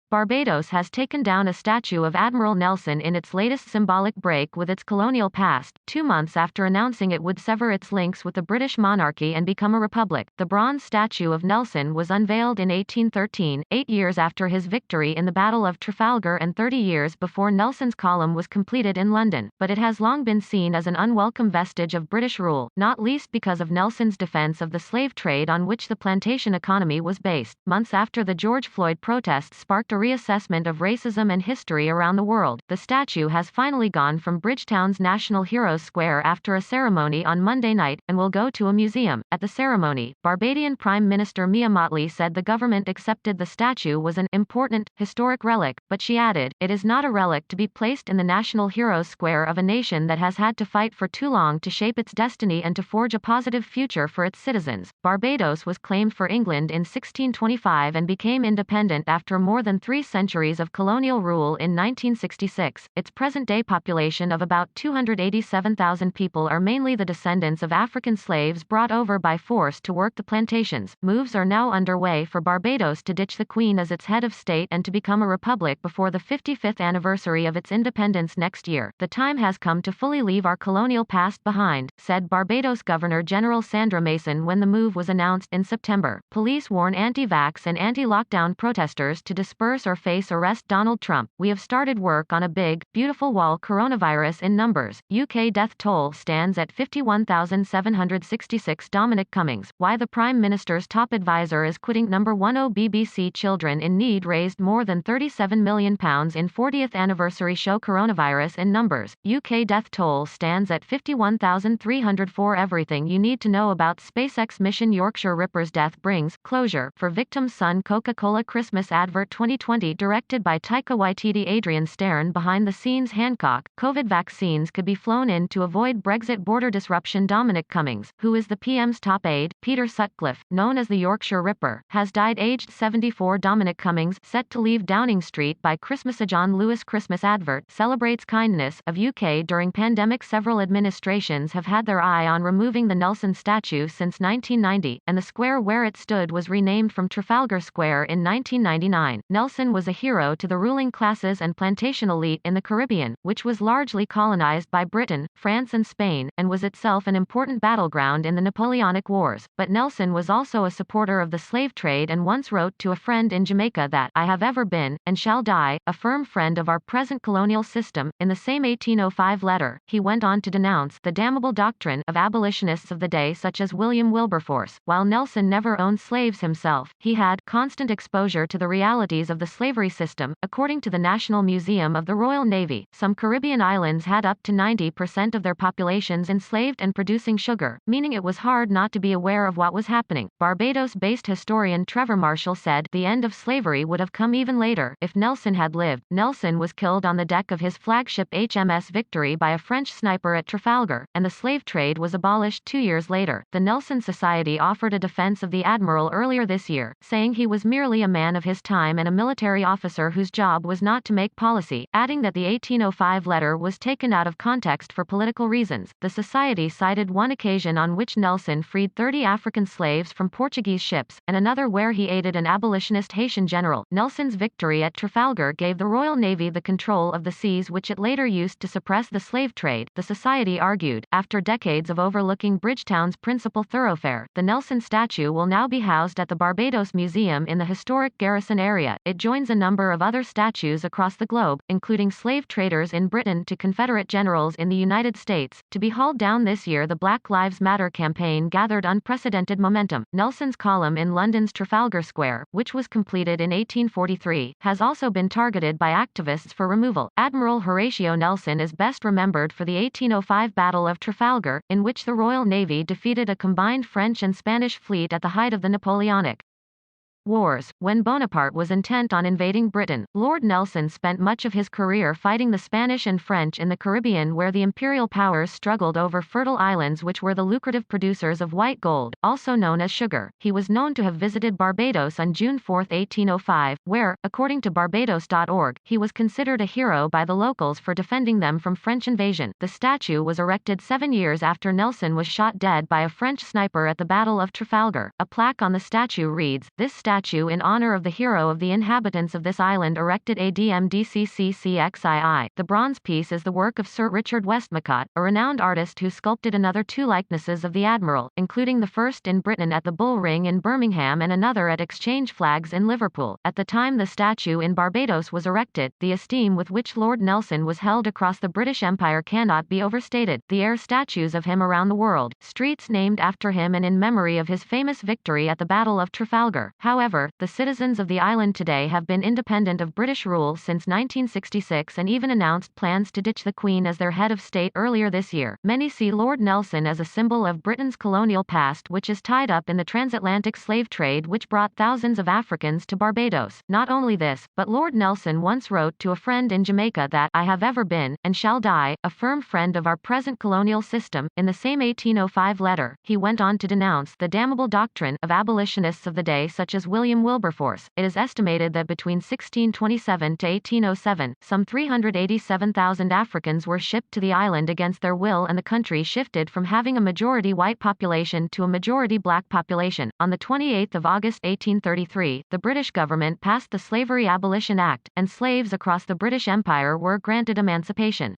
Barbados has taken down a statue of Admiral Nelson in its latest symbolic break with its colonial past, 2 months after announcing it would sever its links with the British monarchy and become a republic. The bronze statue of Nelson was unveiled in 1813, 8 years after his victory in the Battle of Trafalgar and 30 years before Nelson's column was completed in London, but it has long been seen as an unwelcome vestige of British rule, not least because of Nelson's defense of the slave trade on which the plantation economy was based. Months after the George Floyd protests sparked a reassessment of racism and history around the world, the statue has finally gone from Bridgetown's National Heroes Square after a ceremony on Monday night, and will go to a museum. At the ceremony, Barbadian Prime Minister Mia Mottley said the government accepted the statue was an important, historic relic, but she added, "It is not a relic to be placed in the National Heroes Square of a nation that has had to fight for too long to shape its destiny and to forge a positive future for its citizens." Barbados was claimed for England in 1625 and became independent after more than 3 centuries of colonial rule in 1966. Its present-day population of about 287,000 people are mainly the descendants of African slaves brought over by force to work the plantations. Moves are now underway for Barbados to ditch the Queen as its head of state and to become a republic before the 55th anniversary of its independence next year. "The time has come to fully leave our colonial past behind," said Barbados Governor-General Sandra Mason when the move was announced in September. Police warn anti-vax and anti-lockdown protesters to disperse or face arrest. Donald Trump, "We have started work on a big, beautiful wall." Coronavirus in numbers. UK death toll stands at 51,766. Dominic Cummings, why the Prime Minister's top advisor is quitting. Number 10 BBC Children in Need raised more than £37 million in 40th anniversary show. Coronavirus in numbers. UK death toll stands at 51,304. Everything you need to know about SpaceX mission. Yorkshire Ripper's death brings closure for victim's son. Coca-Cola Christmas advert 2020 directed by Taika Waititi. Adrian Stern behind the scenes. Hancock, COVID vaccines could be flown in to avoid Brexit border disruption. Dominic Cummings, who is the PM's top aide, Peter Sutcliffe, known as the Yorkshire Ripper, has died aged 74. Dominic Cummings, set to leave Downing Street by Christmas. A John Lewis Christmas advert celebrates kindness of UK during pandemic. Several administrations have had their eye on removing the Nelson statue since 1990, and the square where it stood was renamed from Trafalgar Square in 1999. Nelson was a hero to the ruling classes and plantation elite in the Caribbean, which was largely colonized by Britain, France and Spain, and was itself an important battleground in the Napoleonic Wars. But Nelson was also a supporter of the slave trade and once wrote to a friend in Jamaica that, "I have ever been, and shall die, a firm friend of our present colonial system." In the same 1805 letter, he went on to denounce the damnable doctrine of abolitionists of the day such as William Wilberforce. While Nelson never owned slaves himself, he had constant exposure to the realities of the slavery system. According to the National Museum of the Royal Navy, some Caribbean islands had up to 90% of their populations enslaved and producing sugar, meaning it was hard not to be aware of what was happening. Barbados-based historian Trevor Marshall said, "The end of slavery would have come even later if Nelson had lived." Nelson was killed on the deck of his flagship HMS Victory by a French sniper at Trafalgar, and the slave trade was abolished 2 years later. The Nelson Society offered a defense of the admiral earlier this year, saying he was merely a man of his time and a military officer whose job was not to make policy, adding that the 1805 letter was taken out of context for political reasons. The Society cited one occasion on which Nelson freed 30 African slaves from Portuguese ships, and another where he aided an abolitionist Haitian general. Nelson's victory at Trafalgar gave the Royal Navy the control of the seas which it later used to suppress the slave trade, the Society argued. After decades of overlooking Bridgetown's principal thoroughfare, the Nelson statue will now be housed at the Barbados Museum in the historic Garrison area. It joins a number of other statues across the globe, including slave traders in Britain to Confederate generals in the United States. To be hauled down this year, the Black Lives Matter campaign gathered unprecedented momentum. Nelson's column in London's Trafalgar Square, which was completed in 1843, has also been targeted by activists for removal. Admiral Horatio Nelson is best remembered for the 1805 Battle of Trafalgar, in which the Royal Navy defeated a combined French and Spanish fleet at the height of the Napoleonic Wars. When Bonaparte was intent on invading Britain, Lord Nelson spent much of his career fighting the Spanish and French in the Caribbean, where the imperial powers struggled over fertile islands which were the lucrative producers of white gold, also known as sugar. He was known to have visited Barbados on June 4, 1805, where, according to Barbados.org, he was considered a hero by the locals for defending them from French invasion. The statue was erected 7 years after Nelson was shot dead by a French sniper at the Battle of Trafalgar. A plaque on the statue reads, "This statue statue in honor of the hero of the inhabitants of this island erected ADMDCCCXII. The bronze piece is the work of Sir Richard Westmacott, a renowned artist who sculpted another two likenesses of the Admiral, including the first in Britain at the Bull Ring in Birmingham and another at Exchange Flags in Liverpool. At the time the statue in Barbados was erected, the esteem with which Lord Nelson was held across the British Empire cannot be overstated. There are statues of him around the world, streets named after him and in memory of his famous victory at the Battle of Trafalgar. However, the citizens of the island today have been independent of British rule since 1966 and even announced plans to ditch the Queen as their head of state earlier this year. Many see Lord Nelson as a symbol of Britain's colonial past, which is tied up in the transatlantic slave trade which brought thousands of Africans to Barbados. Not only this, but Lord Nelson once wrote to a friend in Jamaica that, "I have ever been, and shall die, a firm friend of our present colonial system." In the same 1805 letter, he went on to denounce the damnable doctrine of abolitionists of the day such as William Wilberforce. It is estimated that between 1627 to 1807, some 387,000 Africans were shipped to the island against their will, and the country shifted from having a majority white population to a majority black population. On the 28th of August 1833, the British government passed the Slavery Abolition Act, and slaves across the British Empire were granted emancipation.